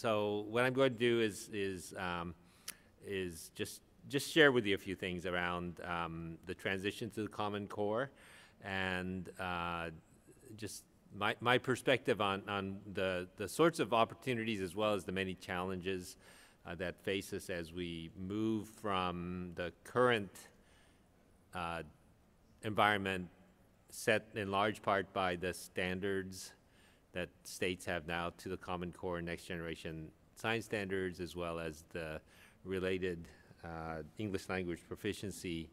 So what I'm going to do is just share with you a few things around the transition to the Common Core, and just my perspective on the sorts of opportunities as well as the many challenges that face us as we move from the current environment set in large part by the standards that states have now to the Common Core and next generation science standards, as well as the related English language proficiency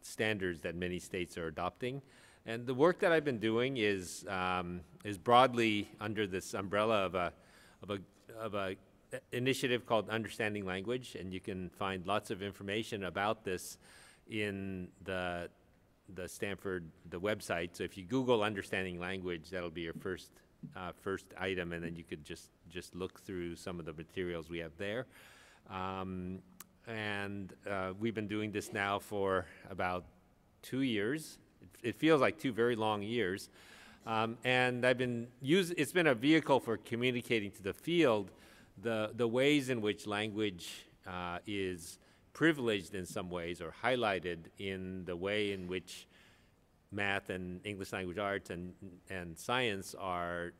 standards that many states are adopting. And the work that I've been doing is broadly under this umbrella of a initiative called Understanding Language, and you can find lots of information about this in the Stanford, the website. So if you Google Understanding Language, that'll be your first item, and then you could just look through some of the materials we have there. We've been doing this now for about 2 years. It feels like 2 very long years. And it's been a vehicle for communicating to the field the ways in which language is privileged in some ways, or highlighted in the way in which math and English language arts and science are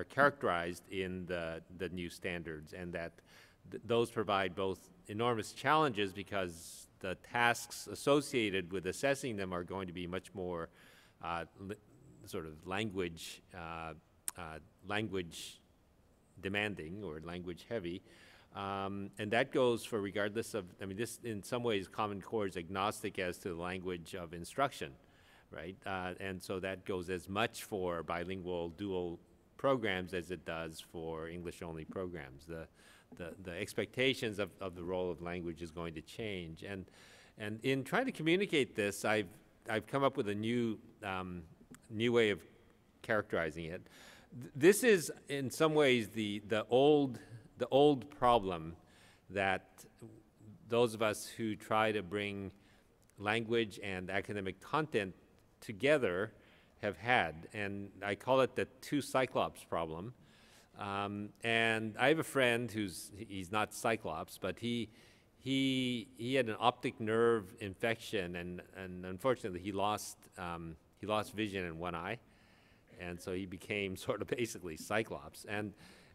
characterized in the new standards, and that those provide both enormous challenges because the tasks associated with assessing them are going to be much more sort of language demanding or language heavy. And that goes for regardless of, I mean, this in some ways Common Core is agnostic as to the language of instruction, right? And so that goes as much for bilingual dual programs as it does for English-only programs. The expectations of the role of language is going to change. And in trying to communicate this, I've come up with a new way of characterizing it. This is in some ways the old problem that those of us who try to bring language and academic content together have had, and I call it the two Cyclops problem. And I have a friend he's not Cyclops, but he had an optic nerve infection, and unfortunately he lost vision in one eye, and so he became sort of basically Cyclops.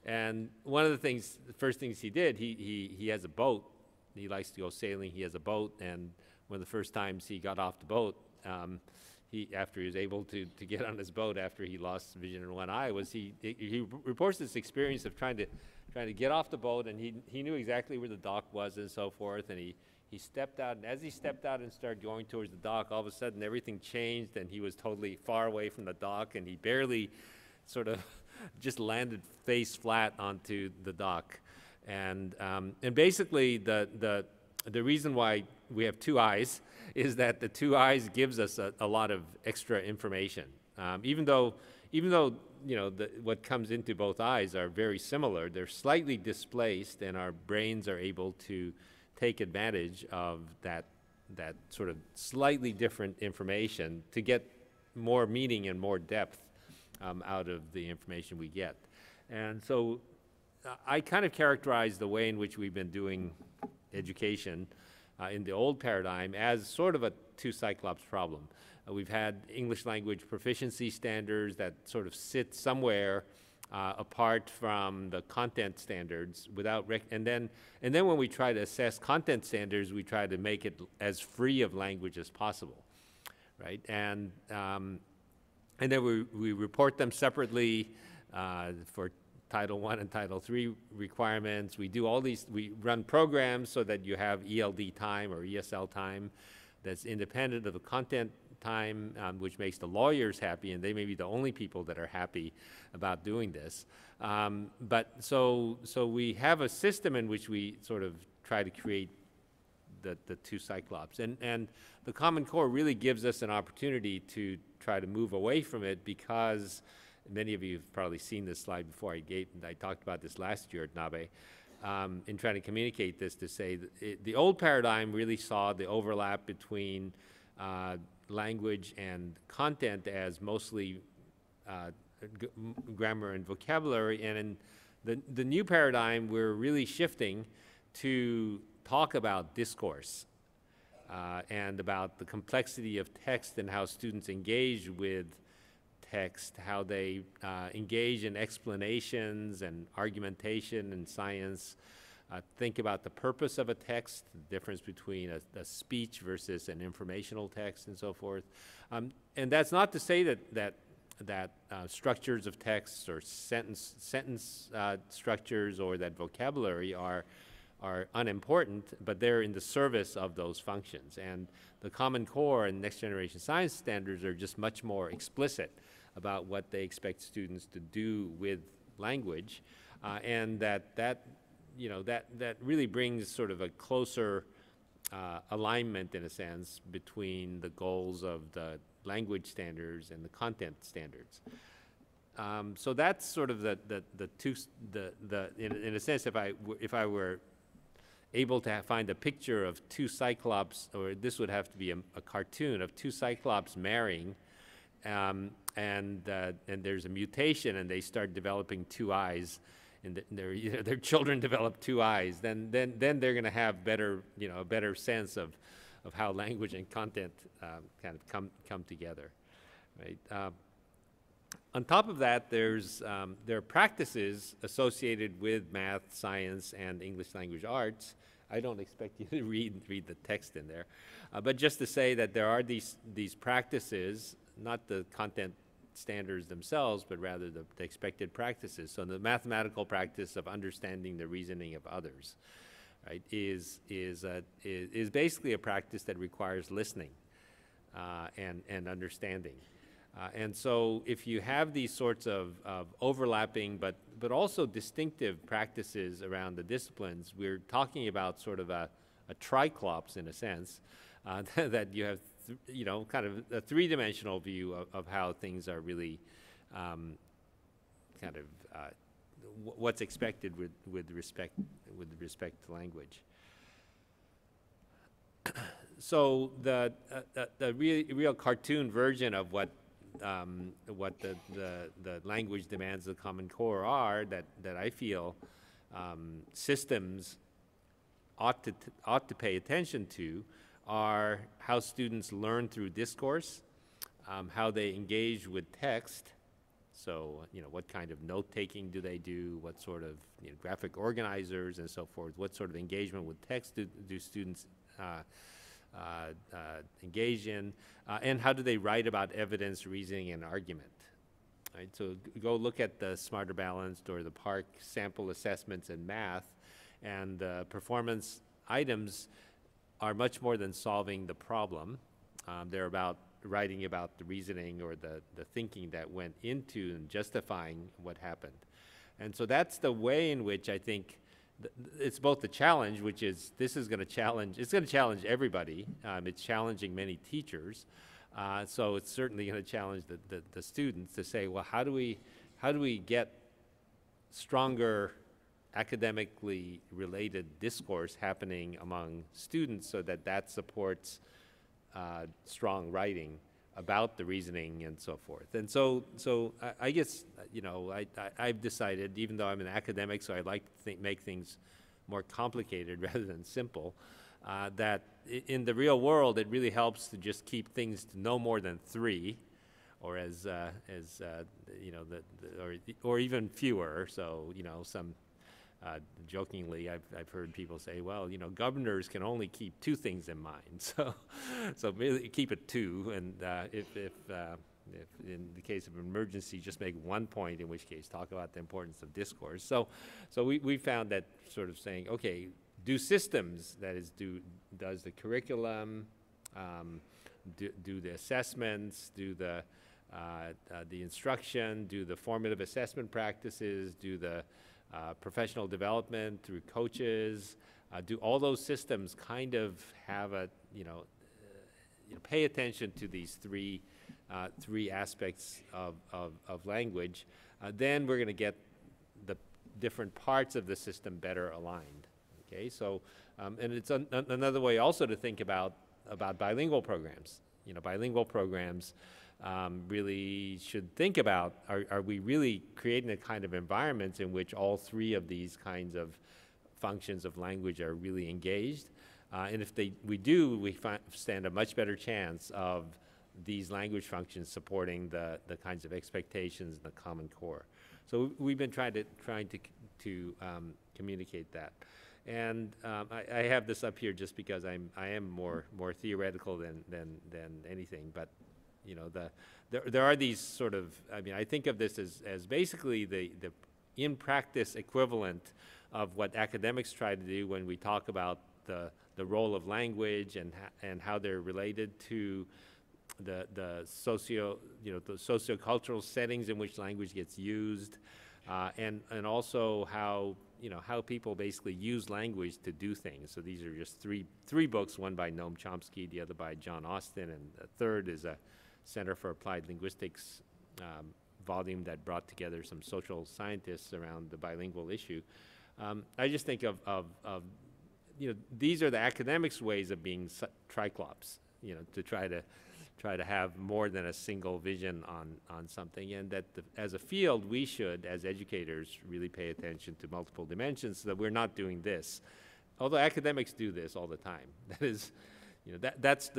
And one of the first things he did, he has a boat. He likes to go sailing. He has a boat, and one of the first times he got off the boat, after he was able to get on his boat after he lost vision in one eye, was he reports this experience of trying to get off the boat, and he knew exactly where the dock was and so forth, and he stepped out, and as he stepped out and started going towards the dock, all of a sudden everything changed, and he was totally far away from the dock, and he barely sort of just landed face flat onto the dock. And basically the reason why we have two eyes is that the two eyes gives us a lot of extra information. Even though what comes into both eyes are very similar, they're slightly displaced, and our brains are able to take advantage of that sort of slightly different information to get more meaning and more depth out of the information we get. And so I kind of characterize the way in which we've been doing education in the old paradigm as sort of a two Cyclops problem. We've had English language proficiency standards that sort of sit somewhere apart from the content standards and then when we try to assess content standards, we try to make it as free of language as possible, right? And then we report them separately for Title I and Title III requirements. We do all these, we run programs so that you have ELD time or ESL time that's independent of the content time, which makes the lawyers happy, and they may be the only people that are happy about doing this. But so we have a system in which we sort of try to create the two Cyclops. And the Common Core really gives us an opportunity to try to move away from it, because many of you have probably seen this slide before. I talked about this last year at NABE in trying to communicate this, to say that the old paradigm really saw the overlap between language and content as mostly grammar and vocabulary, and in The new paradigm, we're really shifting to talk about discourse and about the complexity of text and how students engage with text, how they engage in explanations and argumentation and science, think about the purpose of a text, the difference between a speech versus an informational text and so forth. And that's not to say that structures of texts or sentence structures or that vocabulary are unimportant, but they're in the service of those functions. And the Common Core and Next Generation Science standards are just much more explicit about what they expect students to do with language, and that really brings sort of a closer alignment, in a sense, between the goals of the language standards and the content standards. So that's sort of in a sense, if I were able to find a picture of two cyclops, or this would have to be a cartoon of two cyclops marrying, and there's a mutation and they start developing two eyes, and their children develop two eyes, then they're going to have a better sense of how language and content kind of come together, right? On top of that, there are practices associated with math, science, and English language arts. I don't expect you to read the text in there, but just to say that there are these practices, not the content standards themselves, but rather the expected practices. So the mathematical practice of understanding the reasoning of others, right, is basically a practice that requires listening and understanding. And so if you have these sorts of overlapping but also distinctive practices around the disciplines, we're talking about sort of a triclops, in a sense, that you have kind of a three-dimensional view of how things are really kind of what's expected with respect to language. So the real cartoon version of what the language demands of the Common Core are, that I feel systems ought to pay attention to, are how students learn through discourse, how they engage with text. So, what kind of note-taking do they do? What sort of graphic organizers and so forth? What sort of engagement with text do students engage in? And how do they write about evidence, reasoning, and argument? Right? So go look at the Smarter Balanced or the PARC sample assessments in math, and performance items are much more than solving the problem. They're about writing about the reasoning or the thinking that went into and justifying what happened. And so that's the way in which I think it's both the challenge, which is it's going to challenge everybody. It's challenging many teachers. So it's certainly going to challenge the students to say, well, how do we get stronger academically related discourse happening among students so that supports strong writing about the reasoning and so forth. And so I guess, I've decided, even though I'm an academic, so I like to make things more complicated rather than simple, that in the real world, it really helps to just keep things to no more than 3, or or even fewer. So, some jokingly, I've heard people say, well, governors can only keep 2 things in mind. So really keep it 2, and if in the case of an emergency, just make 1 point, in which case talk about the importance of discourse. So we found that sort of saying, okay, do systems, that is, does the curriculum, do the assessments, do the instruction, do the formative assessment practices, do the professional development through coaches, do all those systems kind of have pay attention to these three aspects of language, then we're going to get the different parts of the system better aligned. Okay, so and it's another way also to think about bilingual programs. Bilingual programs really should think about, are we really creating a kind of environment in which all three of these kinds of functions of language are really engaged? And if we do, we stand a much better chance of these language functions supporting the kinds of expectations in the Common Core. So we've been trying to communicate that. And I have this up here just because I am more theoretical than anything. But you know, there are these sort of, I mean, I think of this as basically the in practice equivalent of what academics try to do when we talk about the role of language and how they're related to the sociocultural settings in which language gets used, and also how people basically use language to do things. So these are just three books, one by Noam Chomsky, the other by John Austin, and the third is a Center for Applied Linguistics volume that brought together some social scientists around the bilingual issue. I just think of these are the academics' ways of being triclops, to try to have more than a single vision on something, and that as a field, we should, as educators, really pay attention to multiple dimensions so that we're not doing this. Although academics do this all the time. That is, that's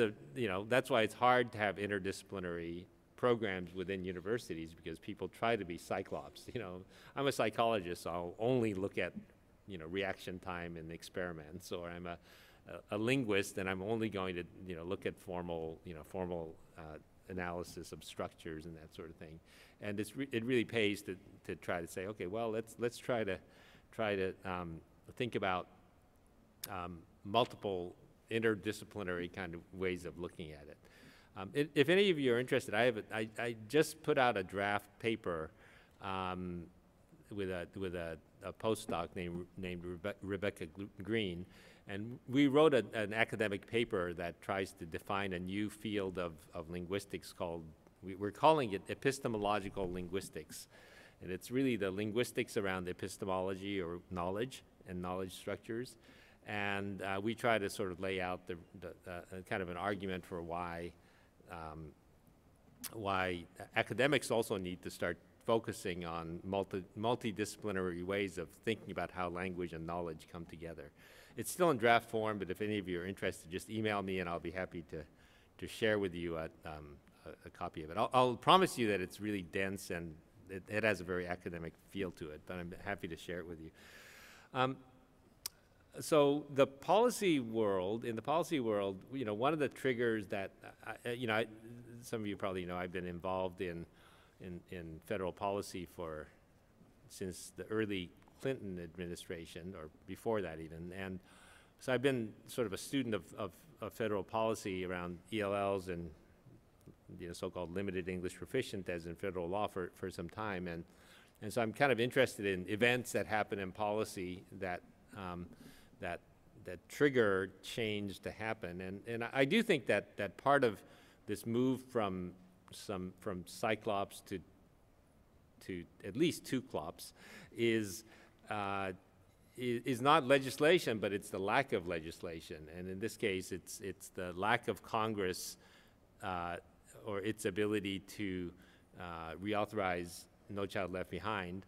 why it's hard to have interdisciplinary programs within universities, because people try to be cyclops. I'm a psychologist, so I'll only look at reaction time in experiments, or I'm a linguist, and I'm only going to look at formal analysis of structures and that sort of thing. And it really pays to try to say, okay, well, let's try to think about multiple interdisciplinary kind of ways of looking at it. If any of you are interested, I just put out a draft paper with a postdoc named Rebecca Green, and we wrote an academic paper that tries to define a new field of linguistics called, we're calling it epistemological linguistics. And it's really the linguistics around epistemology, or knowledge and knowledge structures. And we try to sort of lay out the kind of an argument for why academics also need to start focusing on multidisciplinary ways of thinking about how language and knowledge come together. It's still in draft form, but if any of you are interested, just email me and I'll be happy to share with you a copy of it. I'll promise you that it's really dense and it has a very academic feel to it, but I'm happy to share it with you. So in the policy world, one of the triggers that, some of you probably know, I've been involved in federal policy since the early Clinton administration, or before that even. And so I've been sort of a student of federal policy around ELLs and so-called limited English proficient as in federal law for some time. And so I'm kind of interested in events that happen in policy that trigger change to happen. And I do think that part of this move from cyclops to at least two clops is not legislation, but it's the lack of legislation. And in this case, it's the lack of Congress or its ability to reauthorize No Child Left Behind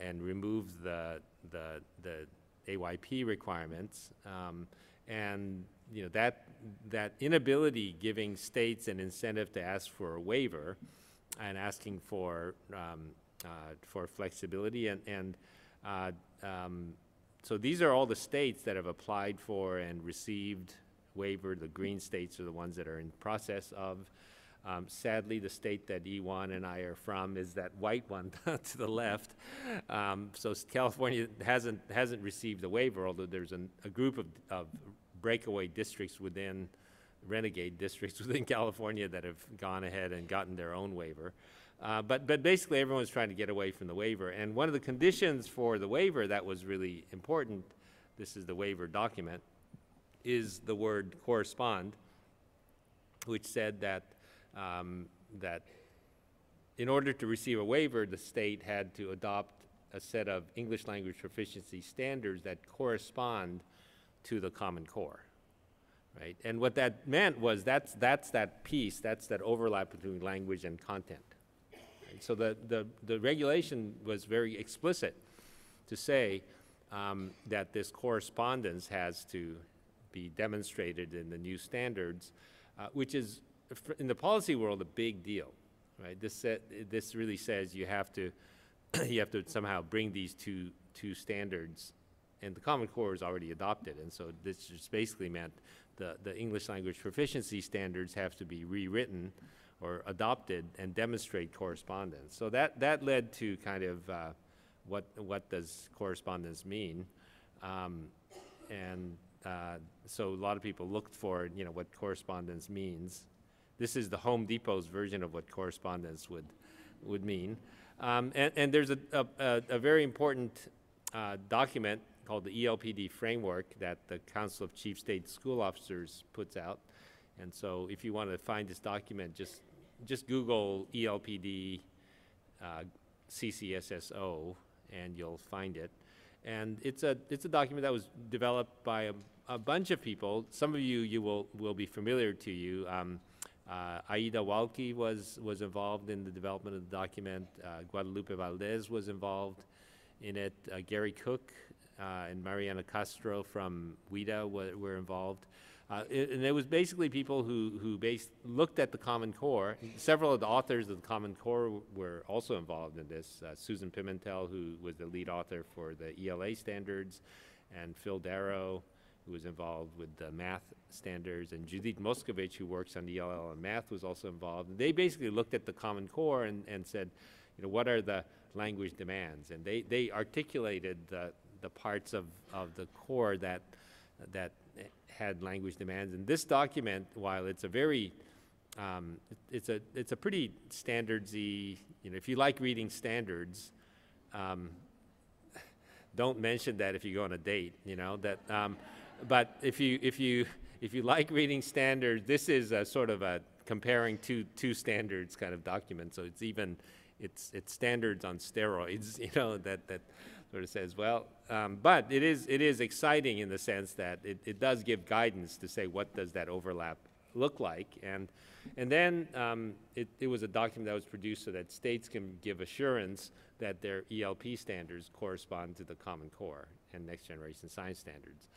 and remove the AYP requirements, and that inability giving states an incentive to ask for a waiver and asking for flexibility, so these are all the states that have applied for and received waiver. The green states are the ones that are in process of. Sadly, the state that Ewan and I are from is that white one to the left. So California hasn't received the waiver, although there's a group of breakaway districts renegade districts within California that have gone ahead and gotten their own waiver. But basically everyone's trying to get away from the waiver. And one of the conditions for the waiver that was really important, this is the waiver document, is the word correspond, which said that in order to receive a waiver, the state had to adopt a set of English language proficiency standards that correspond to the Common Core. right? And what that meant was that's that piece, that's that overlap between language and content. Right? So the regulation was very explicit to say that this correspondence has to be demonstrated in the new standards, which is, in the policy world, a big deal, right? This really says you have to you have to somehow bring these two standards, and the Common Core is already adopted, and so this just basically meant the English language proficiency standards have to be rewritten or adopted and demonstrate correspondence. So that led to kind of what does correspondence mean, so a lot of people looked for what correspondence means. This is the Home Depot's version of what correspondence would mean, and there's a very important document called the ELPD framework that the Council of Chief State School Officers puts out. And so if you want to find this document, just Google ELPD CCSSO and you'll find it. And it's a document that was developed by a bunch of people. Some of you will be familiar to you. Aida Walke was involved in the development of the document. Guadalupe Valdez was involved in it. Gary Cook and Mariana Castro from WIDA were involved. And it was basically people who looked at the Common Core. Several of the authors of the Common Core were also involved in this. Susan Pimentel, who was the lead author for the ELA standards, and Phil Darrow, who was involved with the math standards, and Judith Moskovich, who works on ELL and math, was also involved. They basically looked at the Common Core and said, what are the language demands? And they articulated the parts of the core that had language demands. And this document, while it's a very, it's a pretty standardsy, if you like reading standards, don't mention that if you go on a date, but if you like reading standards, this is a sort of a comparing two standards kind of document. So it's standards on steroids, that sort of says, well, but it is exciting in the sense that it does give guidance to say what does that overlap look like, and then it was a document that was produced so that states can give assurance that their ELP standards correspond to the Common Core and next generation science standards.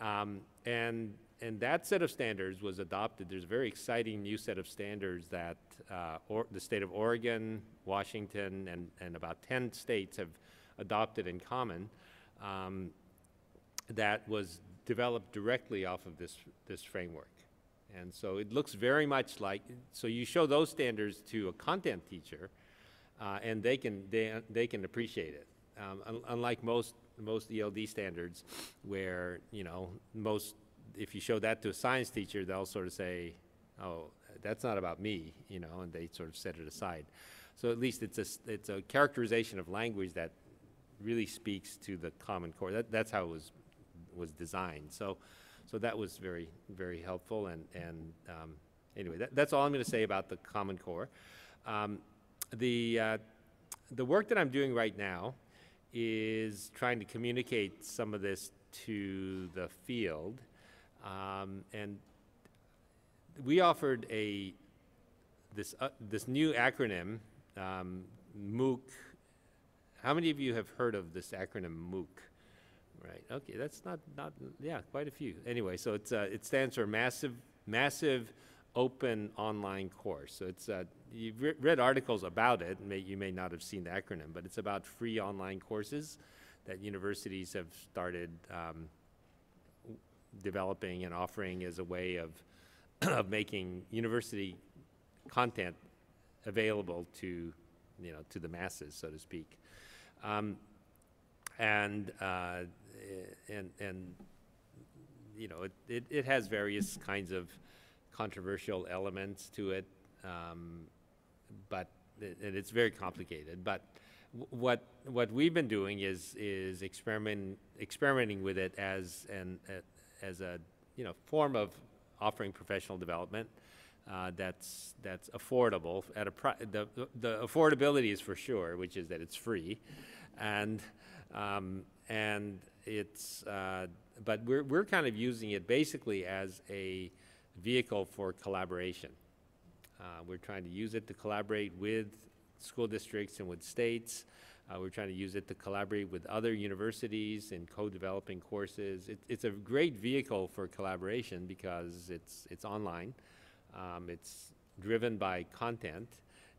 And that set of standards was adopted. There's a very exciting new set of standards that the state of Oregon, Washington, and about 10 states have adopted in common, that was developed directly off of this framework. And so it looks very much like, so you show those standards to a content teacher, and they can appreciate it. Unlike most ELD standards, where if you show that to a science teacher, they'll sort of say, "Oh, that's not about me," and they sort of set it aside. So at least it's a characterization of language that really speaks to the Common Core. That's how it was designed. So that was very, very helpful. And anyway, that's all I'm going to say about the Common Core. The work that I'm doing right now is trying to communicate some of this to the field, and we offered this new acronym, MOOC. How many of you have heard of this acronym MOOC? Right. Okay, that's not yeah, quite a few. Anyway, so it stands for Massive Open Online Course. So it's you've read articles about it. You may not have seen the acronym, but it's about free online courses that universities have started developing and offering as a way of making university content available to to the masses, so to speak. It has various kinds of controversial elements to it, but it's very complicated. But what we've been doing is experimenting with it as a form of offering professional development that's affordable at the affordability is for sure, which is that it's free, and but we're kind of using it basically as a vehicle for collaboration. We're trying to use it to collaborate with school districts and with states. We're trying to use it to collaborate with other universities in co-developing courses. It's a great vehicle for collaboration because it's online. It's driven by content,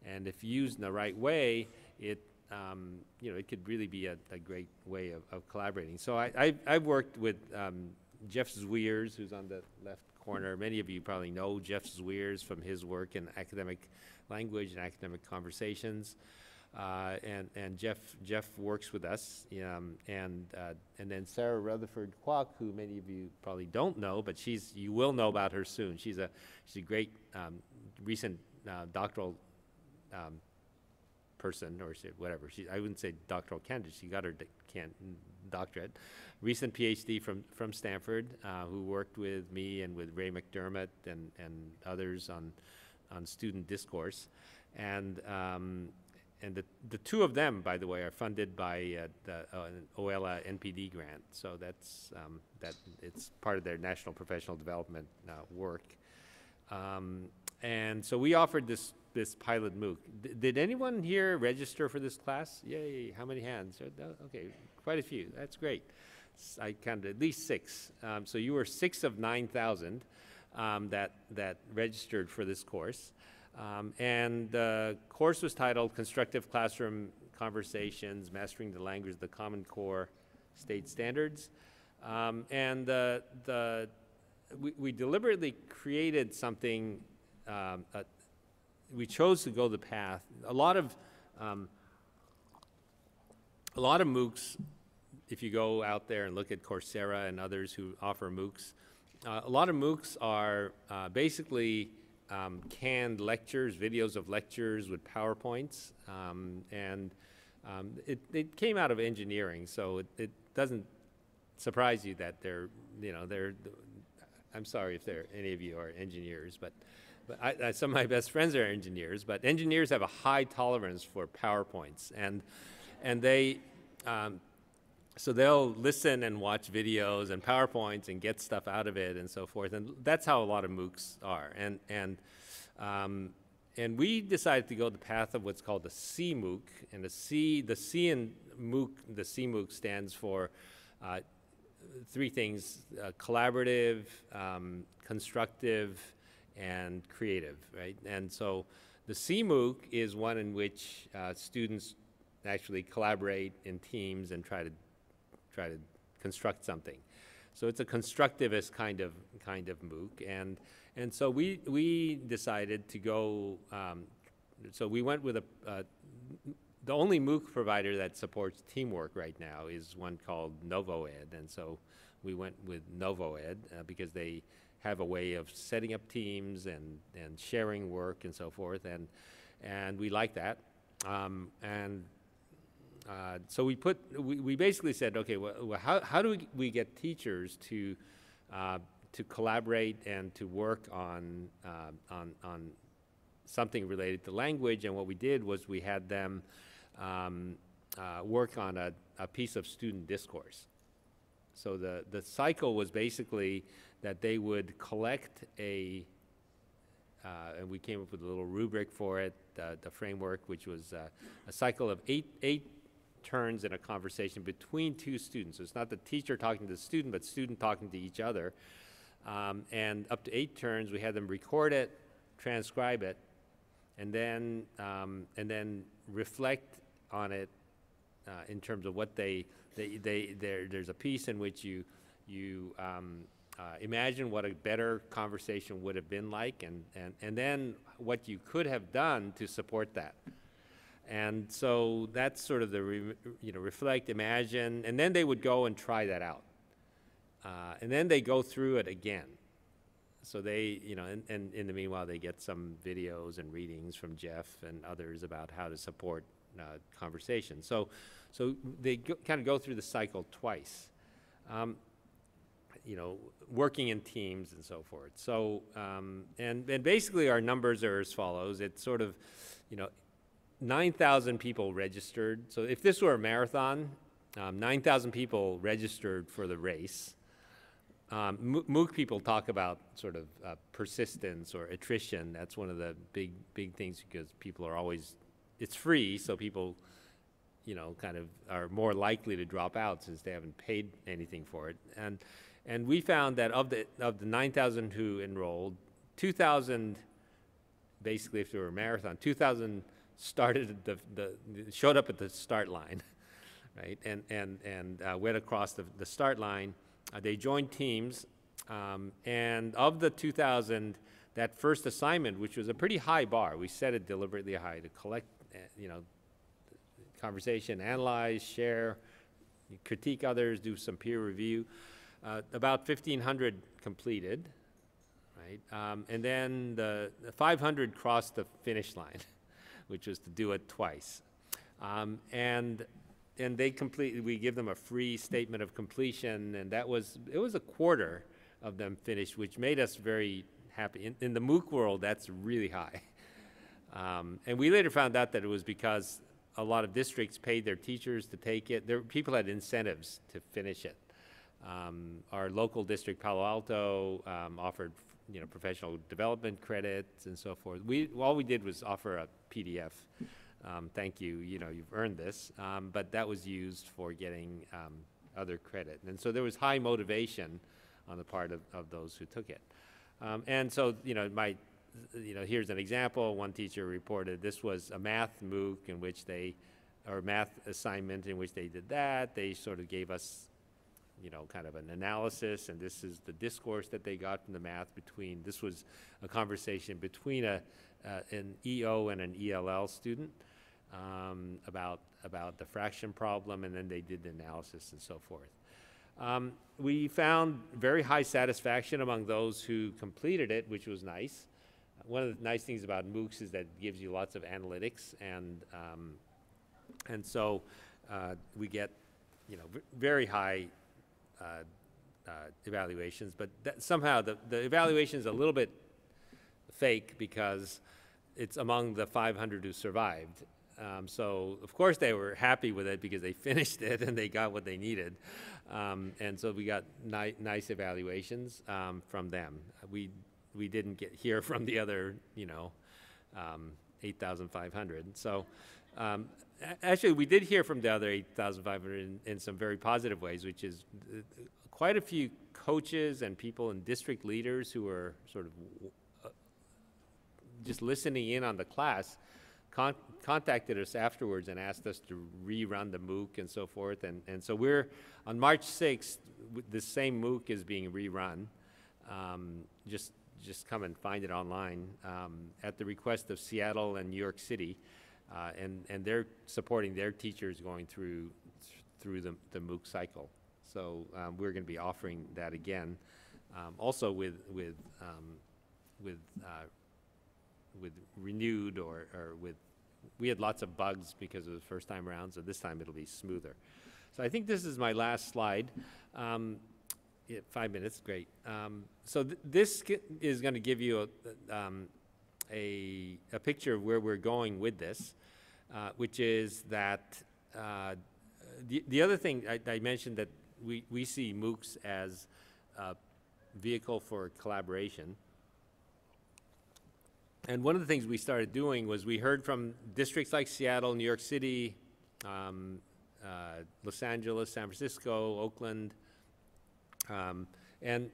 and if used in the right way, it could really be a great way of collaborating. So I've worked with Jeff Zweers, who's on the left corner. Many of you probably know Jeff Zweers from his work in academic language and academic conversations. And Jeff works with us, and then Sarah Rutherford Kwok, who many of you probably don't know, but you will know about her soon. She's a great recent doctoral person, or whatever. I wouldn't say doctoral candidate. She got her doctorate. Recent PhD from Stanford, who worked with me and with Ray McDermott and others on student discourse, and the two of them, by the way, are funded by the OELA NPD grant. So that's it's part of their national professional development work. And so we offered this pilot MOOC. Did anyone here register for this class? Yay! How many hands? Okay, quite a few. That's great. I counted at least 6. So you were 6 of 9,000 that registered for this course. And the course was titled Constructive Classroom Conversations, Mastering the Language of the Common Core State Standards. And we deliberately created something, we chose to go the path. A lot of MOOCs, if you go out there and look at Coursera and others who offer MOOCs, a lot of MOOCs are basically canned lectures, videos of lectures with PowerPoints, and it came out of engineering, so it doesn't surprise you that I'm sorry if any of you are engineers, but some of my best friends are engineers, but engineers have a high tolerance for PowerPoints, and they so they'll listen and watch videos and PowerPoints and get stuff out of it and so forth, and that's how a lot of MOOCs are. And we decided to go the path of what's called the CMOOC, and the C in MOOC, the CMOOC stands for 3 things: collaborative, constructive, and creative, right? And so the CMOOC is one in which students actually collaborate in teams and try to construct something. So it's a constructivist kind of MOOC, and so we decided to go. So we went with the only MOOC provider that supports teamwork right now is one called NovoEd, and so we went with NovoEd because they have a way of setting up teams and sharing work and so forth, and we like that. So we basically said, okay, well how do we get teachers to collaborate and to work on something related to language? And what we did was we had them work on a piece of student discourse. So the cycle was basically that they would collect and we came up with a little rubric for it, the framework, which was a cycle of eight turns in a conversation between 2 students. So it's not the teacher talking to the student, but student talking to each other. And up to 8 turns, we had them record it, transcribe it, and then reflect on it in terms of what there's a piece in which you imagine what a better conversation would have been like, and then what you could have done to support that. And so that's sort of the reflect, imagine, and then they would go and try that out. And then they go through it again. So they, and in the meanwhile, they get some videos and readings from Jeff and others about how to support conversation. So they kind of go through the cycle twice, working in teams and so forth. So, and basically our numbers are as follows. It's sort of, 9,000 people registered. So if this were a marathon, 9,000 people registered for the race. MOOC people talk about sort of persistence or attrition. That's one of the big things, because people are always, it's free, so people, you know, kind of are more likely to drop out since they haven't paid anything for it. And we found that of the 9,000 who enrolled, 2,000, basically if they were a marathon, 2,000 showed up at the start line, right? And went across the start line. They joined teams, and of the 2,000, that first assignment, which was a pretty high bar, we set it deliberately high to collect, you know, conversation, analyze, share, critique others, do some peer review. About 1,500 completed, right? And then the 500 crossed the finish line, which was to do it twice. And they completely, we give them a free statement of completion, and it was a quarter of them finished, which made us very happy. In the MOOC world, that's really high. And we later found out that it was because a lot of districts paid their teachers to take it. People had incentives to finish it. Our local district, Palo Alto, offered, you know, professional development credits and so forth. All we did was offer a PDF. Thank you, you know, you've earned this. But that was used for getting other credit. And so there was high motivation on the part of those who took it. And so, you know, here's an example. One teacher reported this was a math MOOC in which or math assignment in which they did that. They sort of gave us, you know, kind of an analysis, and this is the discourse that they got from the math this was a conversation between an EO and an ELL student about the fraction problem, and then they did the analysis and so forth. We found very high satisfaction among those who completed it, which was nice. One of the nice things about MOOCs is that it gives you lots of analytics, and so we get, you know, very high evaluations, but somehow the evaluation is a little bit fake because it's among the 500 who survived. So of course they were happy with it because they finished it and they got what they needed. And so we got nice evaluations from them. We didn't hear from the other, you know, 8,500. So actually we did hear from the other 8,500 in some very positive ways, which is quite a few coaches and people and district leaders who were sort of just listening in on the class contacted us afterwards and asked us to rerun the MOOC and so forth. And so we're, on March 6th, the same MOOC is being rerun. Just come and find it online at the request of Seattle and New York City. And they're supporting their teachers going through the MOOC cycle. So we're going to be offering that again, also with renewed or with, we had lots of bugs because of the first time around, so this time it'll be smoother. So I think this is my last slide. 5 minutes, great. So this is going to give you a picture of where we're going with this, which is that the other thing I mentioned, that we see MOOCs as a vehicle for collaboration. And one of the things we started doing was we heard from districts like Seattle, New York City, Los Angeles, San Francisco, Oakland, and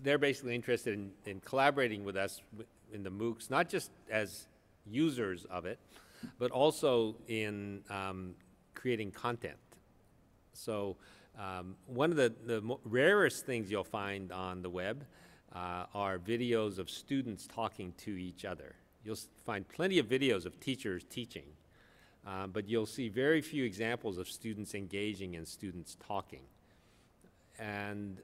they're basically interested in collaborating with us in the MOOCs, not just as users of it, but also in creating content. So one of the rarest things you'll find on the web are videos of students talking to each other. You'll find plenty of videos of teachers teaching, but you'll see very few examples of students engaging and students talking. And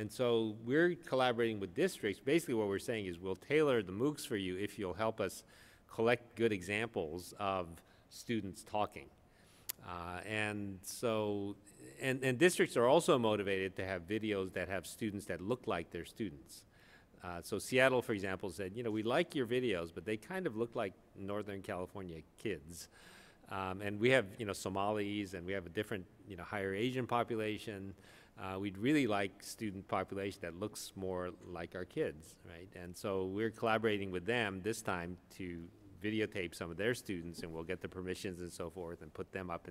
so we're collaborating with districts. Basically what we're saying is we'll tailor the MOOCs for you if you'll help us collect good examples of students talking. And districts are also motivated to have videos that have students that look like their students. So Seattle, for example, said, you know, we like your videos, but they kind of look like Northern California kids. And we have, Somalis, and we have a different, higher Asian population. We'd really like student population that looks more like our kids, right? And so we're collaborating with them this time to videotape some of their students, and we'll get the permissions and so forth and put them up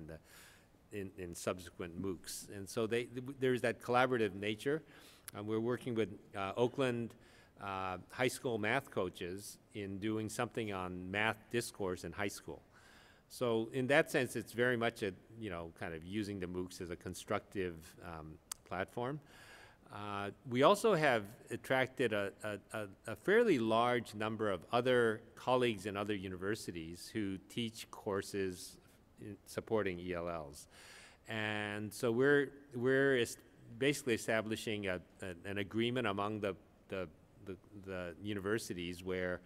in subsequent MOOCs. And so there's that collaborative nature. We're working with Oakland high school math coaches in doing something on math discourse in high school. So in that sense, it's very much kind of using the MOOCs as a constructive platform. We also have attracted a fairly large number of other colleagues in other universities who teach courses supporting ELLs. And so we're basically establishing an agreement among the universities where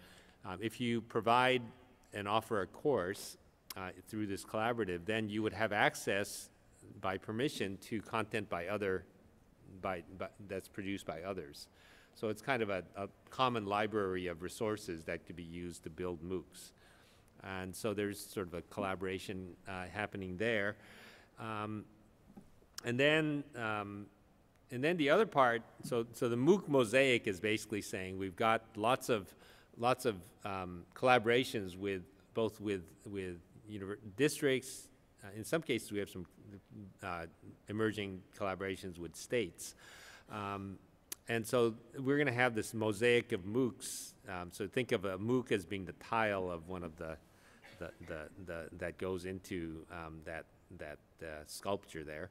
if you provide and offer a course through this collaborative, then you would have access by permission to content that's produced by others. So it's kind of a common library of resources that could be used to build MOOCs. And so there's sort of a collaboration happening there. And then the other part, so the MOOC mosaic is basically saying we've got lots of collaborations with both with districts. In some cases, we have some emerging collaborations with states. And so we're going to have this mosaic of MOOCs. So think of a MOOC as being the tile of one of that goes into that sculpture there.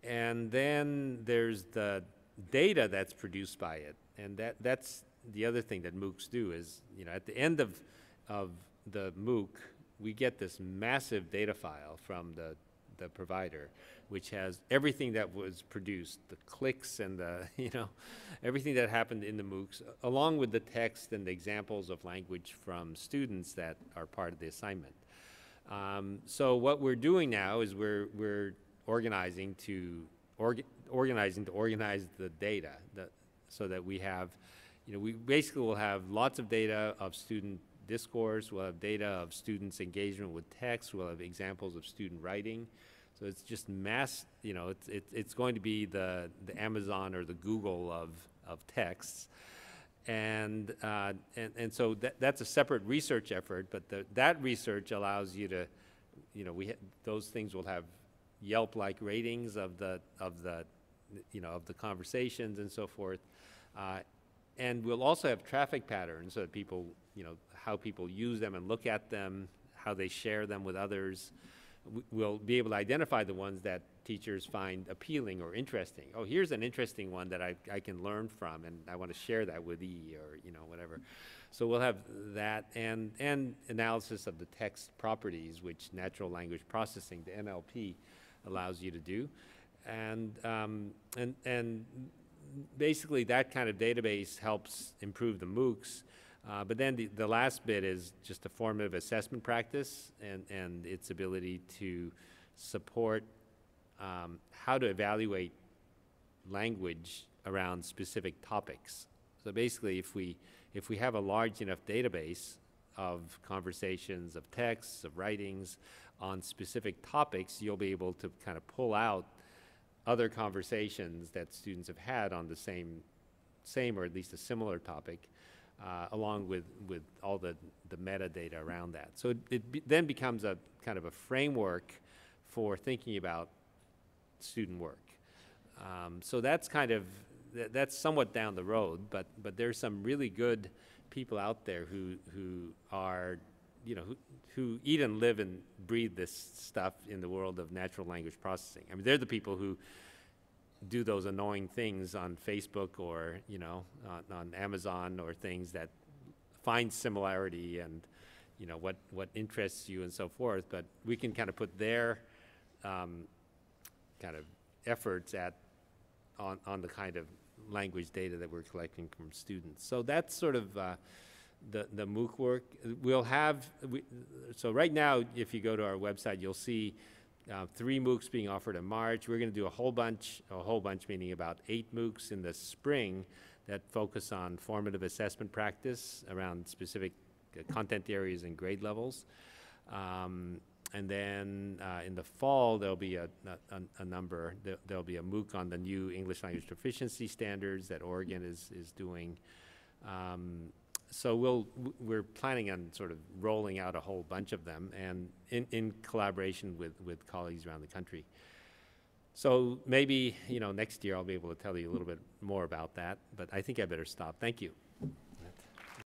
And then there's the data that's produced by it. And that's the other thing that MOOCs do is, at the end of the MOOC, we get this massive data file from the provider, which has everything that was produced, the clicks and everything that happened in the MOOCs, along with the text and the examples of language from students that are part of the assignment. So what we're doing now is we're organizing to organize the data so that we have, we basically will have lots of data of student discourse, we'll have data of students' engagement with text, we'll have examples of student writing. So it's just it's going to be the Amazon or the Google of texts. And so that's a separate research effort, but that research allows you to, those things will have Yelp-like ratings of the conversations and so forth. And we'll also have traffic patterns so that people, how people use them and look at them, how they share them with others. We'll be able to identify the ones that teachers find appealing or interesting. Oh, here's an interesting one that I can learn from, and I want to share that with E or whatever. So we'll have that and analysis of the text properties, which natural language processing, the NLP, allows you to do, and basically that kind of database helps improve the MOOCs. But then the last bit is just a formative assessment practice and its ability to support how to evaluate language around specific topics. So basically, if we have a large enough database of conversations, of texts, of writings on specific topics, you'll be able to kind of pull out other conversations that students have had on the same or at least a similar topic, along with all the metadata around that. So it then becomes a kind of a framework for thinking about student work. So that's that's somewhat down the road, but there's some really good people out there who are, who eat and live and breathe this stuff in the world of natural language processing. I mean, they're the people who do those annoying things on Facebook or, on Amazon or things that find similarity and, what interests you and so forth. But we can kind of put their kind of efforts on the kind of language data that we're collecting from students. So that's sort of the MOOC work. So right now, if you go to our website, you'll see 3 MOOCs being offered in March. We're going to do a whole bunch meaning about 8 MOOCs in the spring that focus on formative assessment practice around specific content areas and grade levels. And then in the fall, there'll be a number. There'll be a MOOC on the new English language proficiency standards that Oregon is doing. So we're planning on sort of rolling out a whole bunch of them, and in collaboration with colleagues around the country. So maybe, next year I'll be able to tell you a little bit more about that, but I think I better stop. Thank you.